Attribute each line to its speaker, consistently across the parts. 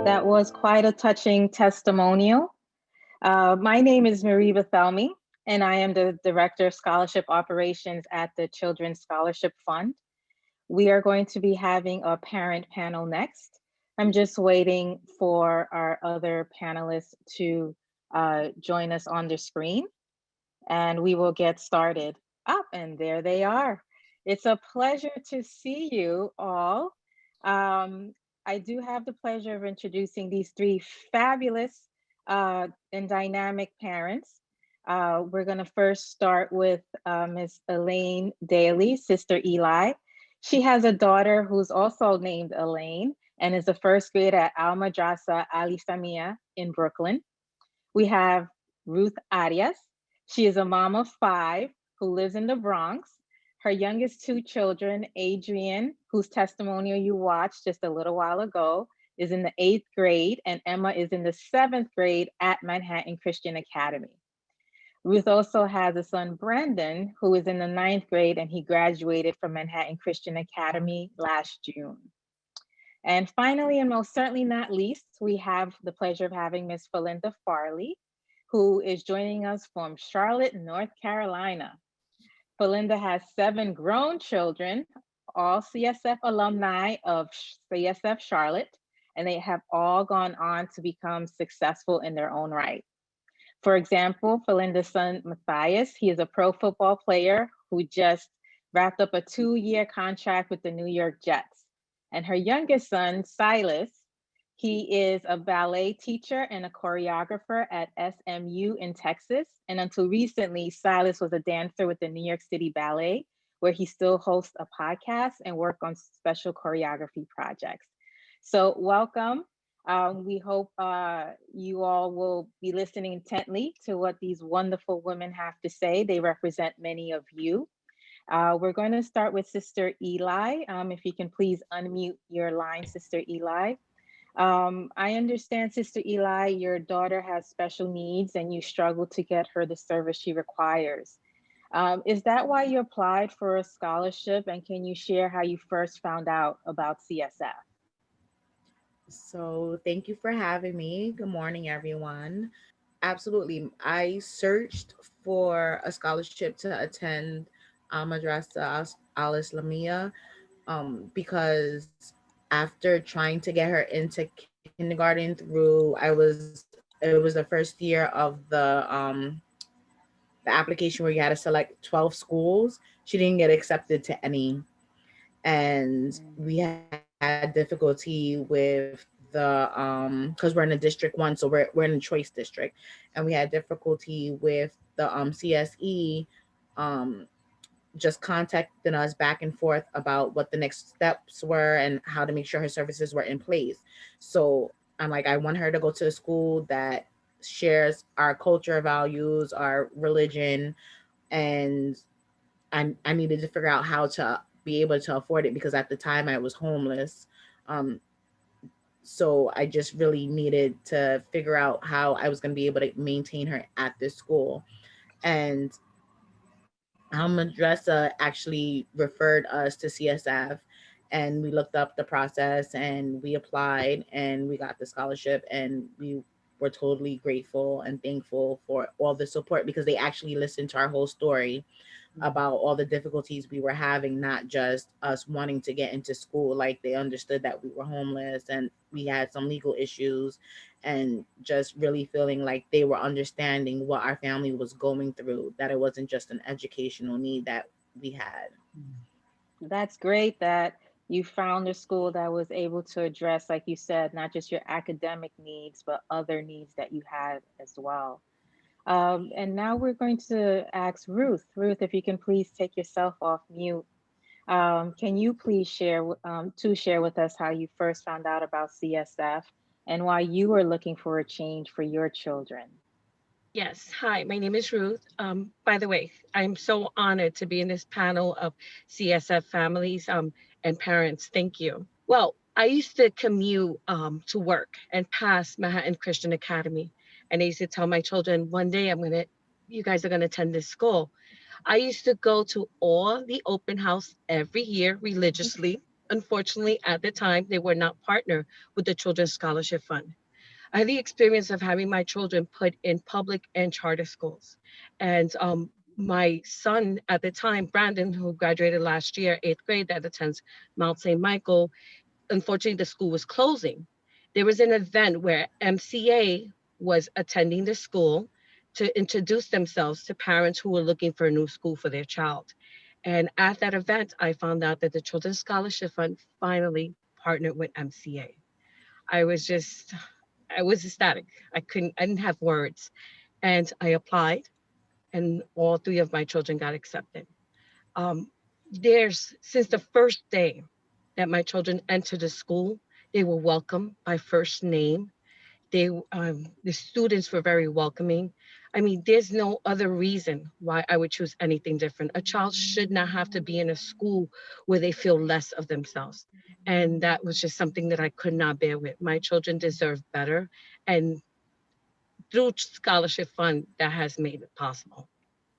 Speaker 1: That was quite a touching testimonial. My name is Marie Bathelmy, and I am the Director of Scholarship Operations at the Children's Scholarship Fund. We are going to be having a parent panel next. I'm just waiting for our other panelists to join us on the screen, and we will get started. Up, and there they are. It's a pleasure to see you all. Um, I do have the pleasure of introducing these three fabulous and dynamic parents. We're going to first start with Ms. Elaine Daly, Sister Eli. She has a daughter who's also named Elaine and is a first grader at Al Madrasa Ali Samia in Brooklyn. We have Ruth Arias. She is a mom of five who lives in the Bronx. Her youngest two children, Adrian, whose testimonial you watched just a little while ago, is in the 8th grade, and Emma is in the 7th grade at Manhattan Christian Academy. Ruth also has a son, Brandon, who is in the 9th grade, and he graduated from Manhattan Christian Academy last June. And finally, and most certainly not least, we have the pleasure of having Ms. Falinda Farley, who is joining us from Charlotte, North Carolina. Falinda has 7 grown children, all CSF alumni of CSF Charlotte, and they have all gone on to become successful in their own right. For example, Falinda's son, Matthias, he is a pro football player who just wrapped up a 2-year contract with the New York Jets. And her youngest son, Silas, he is a ballet teacher and a choreographer at SMU in Texas. And until recently, Silas was a dancer with the New York City Ballet, where he still hosts a podcast and work on special choreography projects. So welcome. We hope you all will be listening intently to what these wonderful women have to say. They represent many of you. We're going to start with Sister Eli. If you can please unmute your line, Sister Eli. I understand, Sister Eli, your daughter has special needs and you struggle to get her the service she requires. Is that why you applied for a scholarship? And can you share how you first found out about CSF?
Speaker 2: So, thank you for having me. Good morning, everyone. Absolutely. I searched for a scholarship to attend Madrasa Al Islamia because after trying to get her into kindergarten it was the first year of the application where you had to select 12 schools. She didn't get accepted to any. And we had difficulty with because we're in a district 1, so we're in a choice district, and we had difficulty with the CSE um just contacting us back and forth about what the next steps were and how to make sure her services were in place. So I'm like, I want her to go to a school that shares our culture values, our religion, and I needed to figure out how to be able to afford it because at the time I was homeless. Um, so I just really needed to figure out how I was going to be able to maintain her at this school. And Madrasa actually referred us to CSF, and we looked up the process and we applied and we got the scholarship, and we were totally grateful and thankful for all the support because they actually listened to our whole story about all the difficulties we were having, not just us wanting to get into school. Like, they understood that we were homeless and we had some legal issues, and just really feeling like they were understanding what our family was going through, that it wasn't just an educational need that we had.
Speaker 1: That's great that you found a school that was able to address, like you said, not just your academic needs, but other needs that you had as well. And now we're going to ask Ruth. Ruth, if you can please take yourself off mute. Can you please share with us how you first found out about CSF and why you were looking for a change for your children?
Speaker 3: Yes. Hi, my name is Ruth. By the way, I'm so honored to be in this panel of CSF families and parents. Thank you. Well, I used to commute to work and pass Manhattan Christian Academy. And I used to tell my children, one day you guys are going to attend this school. I used to go to all the open house every year religiously. unfortunately, at the time, they were not partnered with the Children's Scholarship Fund. I had the experience of having my children put in public and charter schools. And my son at the time, Brandon, who graduated last year, eighth grade, that attends Mount St. Michael, unfortunately, the school was closing. There was an event where MCA was attending the school to introduce themselves to parents who were looking for a new school for their child. And at that event, I found out that the Children's Scholarship Fund finally partnered with MCA. I was just, I was ecstatic. I didn't have words. And I applied, and all three of my children got accepted. Um, since the first day that my children entered the school, they were welcomed by first name. The students were very welcoming. I mean, there's no other reason why I would choose anything different. A child should not have to be in a school where they feel less of themselves. And that was just something that I could not bear with. My children deserve better. And through scholarship fund, that has made it possible.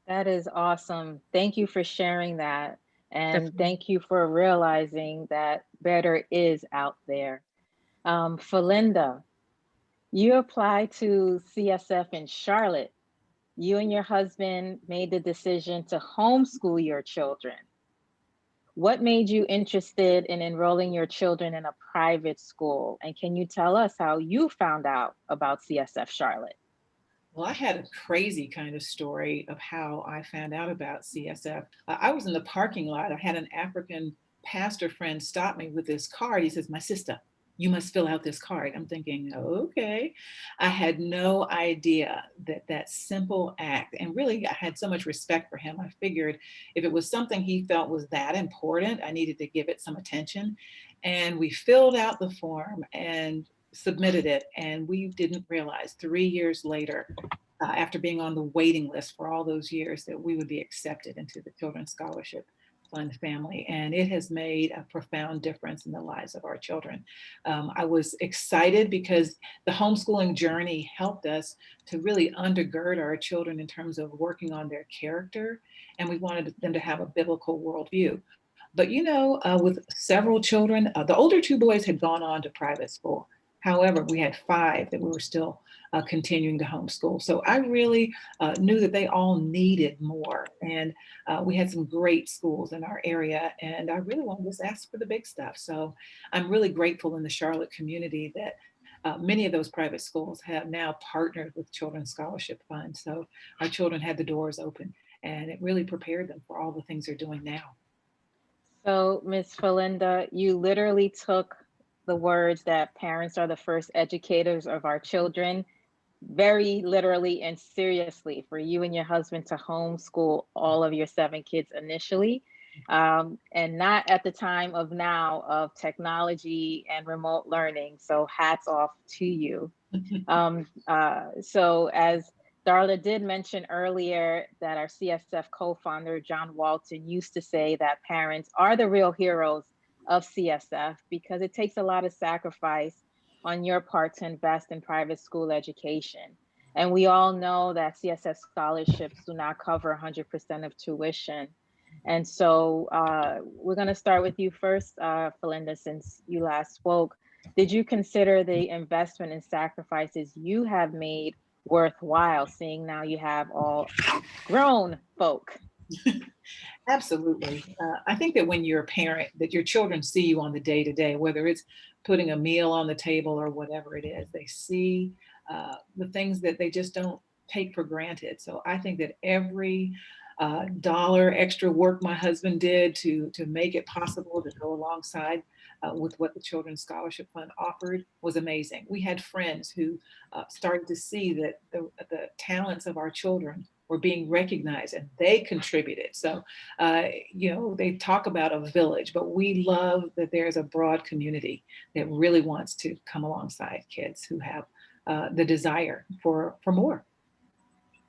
Speaker 1: That is awesome. Thank you for sharing that. And
Speaker 3: Definitely.
Speaker 1: thank you for realizing that better is out there. Falinda, you applied to CSF in Charlotte. You and your husband made the decision to homeschool your children. What made you interested in enrolling your children in a private school? And can you tell us how you found out about CSF Charlotte?
Speaker 4: Well, I had a crazy kind of story of how I found out about CSF. I was in the parking lot. I had an African pastor friend stop me with this card. He says, "My sister, you must fill out this card." I'm thinking, okay. I had no idea that that simple act, and really I had so much respect for him. I figured if it was something he felt was that important, I needed to give it some attention. And we filled out the form and submitted it. And we didn't realize 3 years later, after being on the waiting list for all those years, that we would be accepted into the Children's Scholarship Fund family. And it has made a profound difference in the lives of our children. I was excited because the homeschooling journey helped us to really undergird our children in terms of working on their character. And we wanted them to have a biblical worldview. But with several children, the older two boys had gone on to private school. However, we had five that we were still continuing to homeschool. So I really knew that they all needed more. And we had some great schools in our area. And I really wanted to just ask for the big stuff. So I'm really grateful in the Charlotte community that many of those private schools have now partnered with Children's Scholarship Fund. So our children had the doors open, and it really prepared them for all the things they're doing now.
Speaker 1: So, Ms. Falinda, you literally took the words that parents are the first educators of our children very literally and seriously for you and your husband to homeschool all of your 7 kids initially, and not at the time of now of technology and remote learning. So hats off to you. So as Darla did mention earlier that our CSF co-founder, John Walton, used to say that parents are the real heroes of CSF because it takes a lot of sacrifice on your part to invest in private school education. And we all know that CSF scholarships do not cover 100% of tuition. And so we're going to start with you first, Falinda, since you last spoke. Did you consider the investment and sacrifices you have made worthwhile, seeing now you have all grown folk?
Speaker 4: Absolutely. I think that when you're a parent, that your children see you on the day to day, whether it's putting a meal on the table or whatever it is, they see the things that they just don't take for granted. So I think that every dollar extra work my husband did to make it possible to go alongside with what the Children's Scholarship Fund offered was amazing. We had friends who started to see that the talents of our children were being recognized and they contributed. So, they talk about a village, but we love that there's a broad community that really wants to come alongside kids who have the desire for more.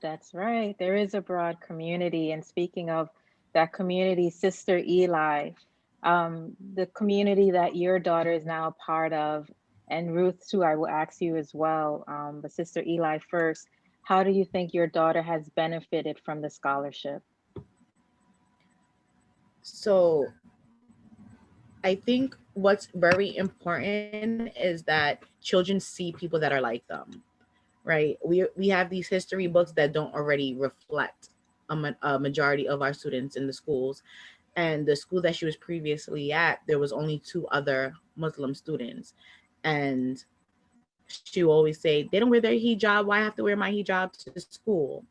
Speaker 1: That's right. There is a broad community. And speaking of that community, Sister Eli, the community that your daughter is now a part of, and Ruth too, I will ask you as well. But Sister Eli first, how do you think your daughter has benefited from the scholarship?
Speaker 2: So I think what's very important is that children see people that are like them, right? We have these history books that don't already reflect a majority of our students in the schools. And the school that she was previously at, there was only two other Muslim students, and she will always say, "They don't wear their hijab. Why I have to wear my hijab to school?"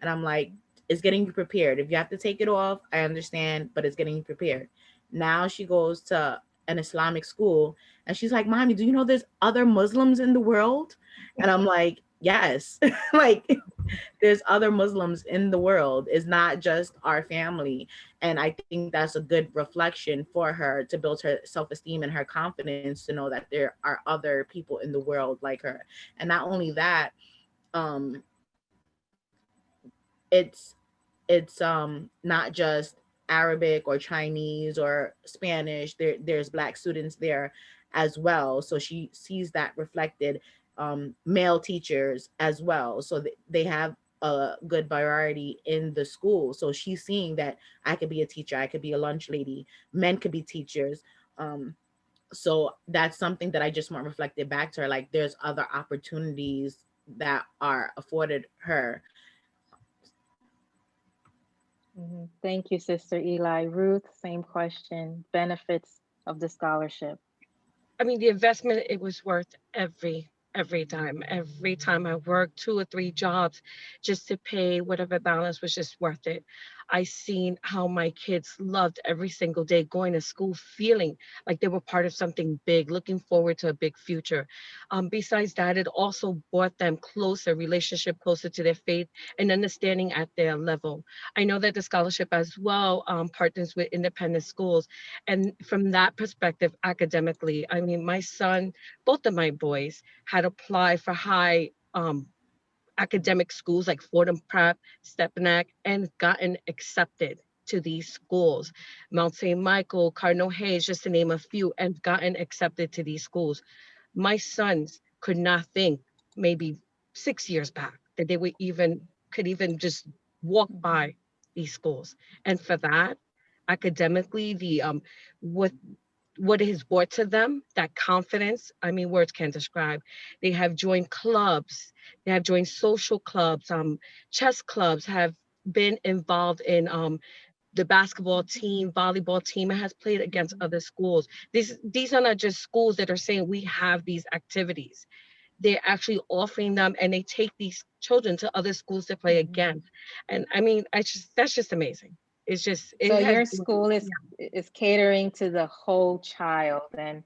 Speaker 2: And I'm like, "It's getting you prepared. If you have to take it off, I understand, but it's getting you prepared." Now she goes to an Islamic school, and she's like, "Mommy, do you know there's other Muslims in the world?" And I'm like, "Yes." Like, there's other Muslims in the world. It's not just our family. And I think that's a good reflection for her to build her self-esteem and her confidence, to know that there are other people in the world like her. And not only that, um, it's not just Arabic or Chinese or Spanish. There's Black students there as well. So she sees that reflected. Male teachers as well. So they have a good variety in the school. So she's seeing that I could be a teacher, I could be a lunch lady, men could be teachers. So that's something that I just want reflected back to her. Like, there's other opportunities that are afforded her.
Speaker 1: Thank you, Sister Eli. Ruth, same question. Benefits of the scholarship.
Speaker 3: I mean, the investment, it was worth every time. Every time I worked 2 or 3 jobs just to pay whatever balance was just worth it. I seen how my kids loved every single day going to school, feeling like they were part of something big, looking forward to a big future. Besides that, it also brought them closer, relationship closer to their faith and understanding at their level. I know that the scholarship as well partners with independent schools, and from that perspective, academically, I mean, my son, both of my boys had applied for high academic schools like Fordham Prep, Stepinac, and gotten accepted to these schools. Mount St. Michael, Cardinal Hayes, just to name a few, and gotten accepted to these schools. My sons could not think maybe 6 years back that they would even could even just walk by these schools. And for that, academically, the what what it has brought to them, that confidence, I mean, words can't describe. They have joined clubs, they have joined social clubs, chess clubs, have been involved in the basketball team, volleyball team, and has played against other schools. These are not just schools that are saying we have these activities. They're actually offering them, and they take these children to other schools to play against. And I mean, I just that's just amazing. It's just
Speaker 1: So
Speaker 3: it has
Speaker 1: your
Speaker 3: been,
Speaker 1: school is catering to the whole child, and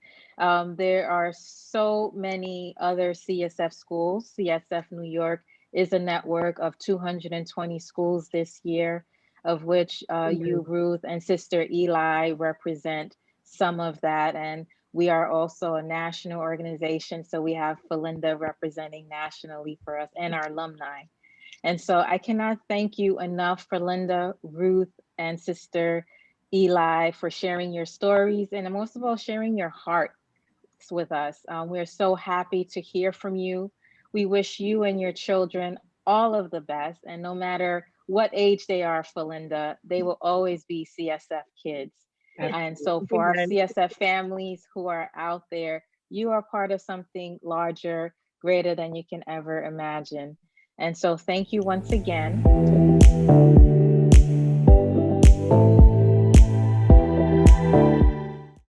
Speaker 1: there are so many other CSF schools. CSF New York is a network of 220 schools this year, of which you, Ruth, and Sister Eli represent some of that. And we are also a national organization, so we have Falinda representing nationally for us and our alumni. And so I cannot thank you enough, Falinda, Ruth, and Sister Eli, for sharing your stories and most of all, sharing your hearts with us. We're so happy to hear from you. We wish you and your children all of the best. And no matter what age they are, Falinda, they will always be CSF kids. And so for our
Speaker 3: Amen.
Speaker 1: CSF families who are out there, you are part of something larger, greater than you can ever imagine. And so thank you once again.